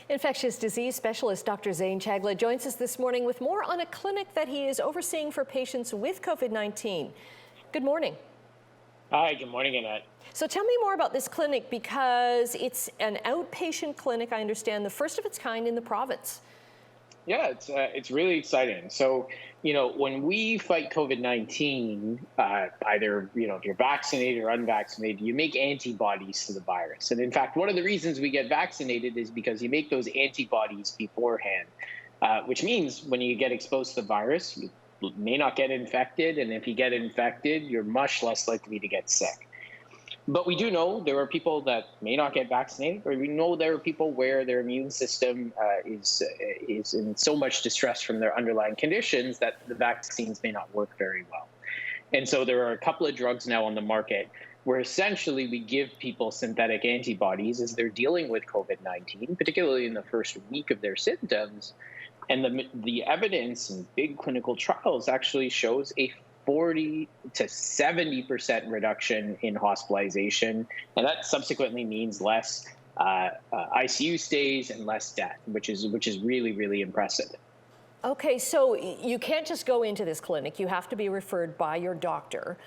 Infectious disease specialist Dr. Zain Chagla joins us this morning with more on a clinic that he is overseeing for patients with COVID-19. Good morning. Hi, good morning, Annette. So tell me more about this clinic, because it's an outpatient clinic, I understand, the first of its kind in the province. Yeah, it's really exciting. So, when we fight COVID-19, either, if you're vaccinated or unvaccinated, you make antibodies to the virus. And in fact, one of the reasons we get vaccinated is because you make those antibodies beforehand, which means when you get exposed to the virus, you may not get infected. And if you get infected, you're much less likely to get sick. But we do know there are people that may not get vaccinated, or we know there are people where their immune system is in so much distress from their underlying conditions that the vaccines may not work very well. And so there are a couple of drugs now on the market where essentially we give people synthetic antibodies as they're dealing with COVID-19, particularly in the first week of their symptoms. And the evidence in big clinical trials actually shows a 40 to 70% reduction in hospitalization. And that subsequently means less ICU stays and less death, which is really, really impressive. Okay, so you can't just go into this clinic. You have to be referred by your doctor.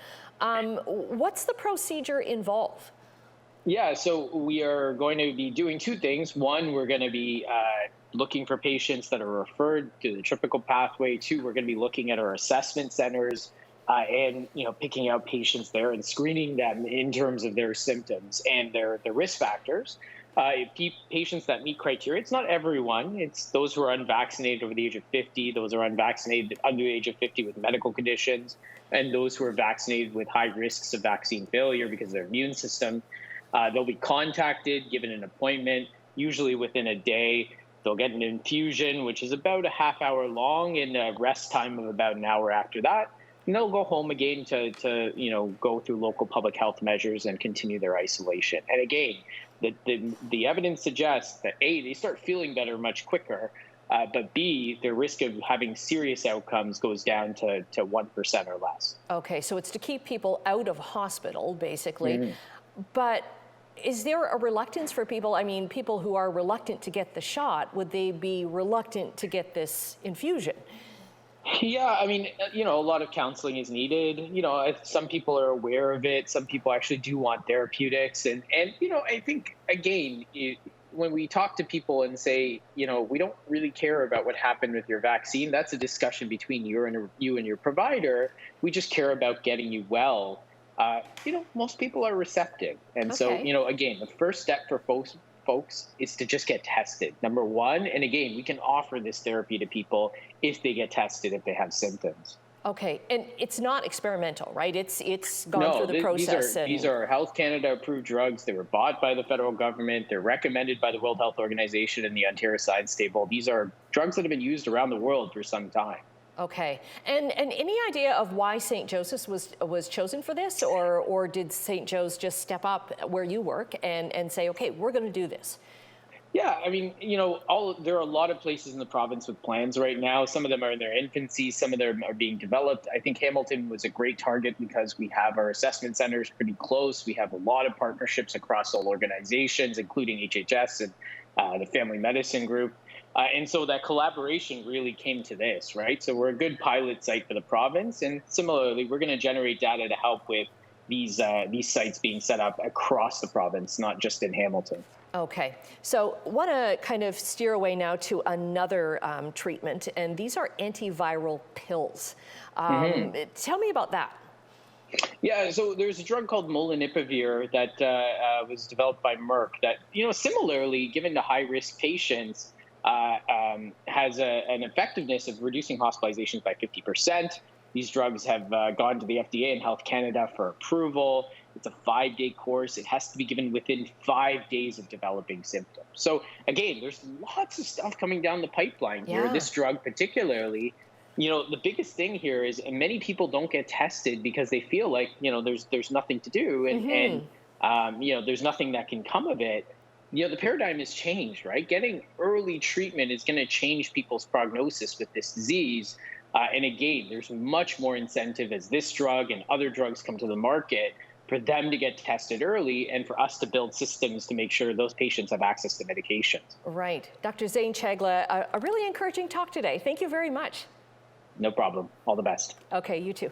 What's the procedure involved? Yeah, so we are going to be doing two things. One, we're going to be looking for patients that are referred to the typical pathway. Two, we're going to be looking at our assessment centers and picking out patients there and screening them in terms of their symptoms and their risk factors. Patients that meet criteria, it's not everyone. It's those who are unvaccinated over the age of 50, those who are unvaccinated under the age of 50 with medical conditions, and those who are vaccinated with high risks of vaccine failure because of their immune system. They'll be contacted, given an appointment, usually within a day. They'll get an infusion, which is about a half hour long, and a rest time of about an hour after that. And they'll go home again to go through local public health measures and continue their isolation. And again, the evidence suggests that A, they start feeling better much quicker, but B, their risk of having serious outcomes goes down to 1% or less. Okay, so it's to keep people out of hospital, basically. But is there a reluctance for people? I mean, people who are reluctant to get the shot, would they be reluctant to get this infusion? Yeah, I mean, a lot of counseling is needed. Some people are aware of it. Some people actually do want therapeutics. And I think, again, when we talk to people and say, we don't really care about what happened with your vaccine, that's a discussion between you and your provider. We just care about getting you well. Most people are receptive. And so, again, the first step for folks is to just get tested, number one. And again, we can offer this therapy to people if they get tested, if they have symptoms. Okay, and it's not experimental, right? It's gone through the process. These are Health Canada approved drugs. They were bought by the federal government. They're recommended by the World Health Organization and the Ontario Science Table. These are drugs that have been used around the world for some time. Okay, and any idea of why St. Joseph's was chosen for this, or did St. Joe's just step up where you work and say, okay, we're going to do this? Yeah, I mean, there are a lot of places in the province with plans right now. Some of them are in their infancy. Some of them are being developed. I think Hamilton was a great target because we have our assessment centers pretty close. We have a lot of partnerships across all organizations, including HHS and the Family Medicine Group. And so that collaboration really came to this, right? So we're a good pilot site for the province. And similarly, we're going to generate data to help with these sites being set up across the province, not just in Hamilton. Okay, so I want to kind of steer away now to another treatment, and these are antiviral pills. Tell me about that. Yeah, so there's a drug called molnupiravir that was developed by Merck that, similarly, given to high-risk patients, has an effectiveness of reducing hospitalizations by 50%. These drugs have gone to the FDA and Health Canada for approval. It's a 5-day course. It has to be given within 5 days of developing symptoms. So again, there's lots of stuff coming down the pipeline here. Yeah. This drug particularly, the biggest thing here is, and many people don't get tested because they feel like, there's nothing to do and there's nothing that can come of it. The paradigm has changed, right? Getting early treatment is going to change people's prognosis with this disease. And again, there's much more incentive as this drug and other drugs come to the market for them to get tested early and for us to build systems to make sure those patients have access to medications. Right. Dr. Zain Chagla, a really encouraging talk today. Thank you very much. No problem. All the best. Okay, you too.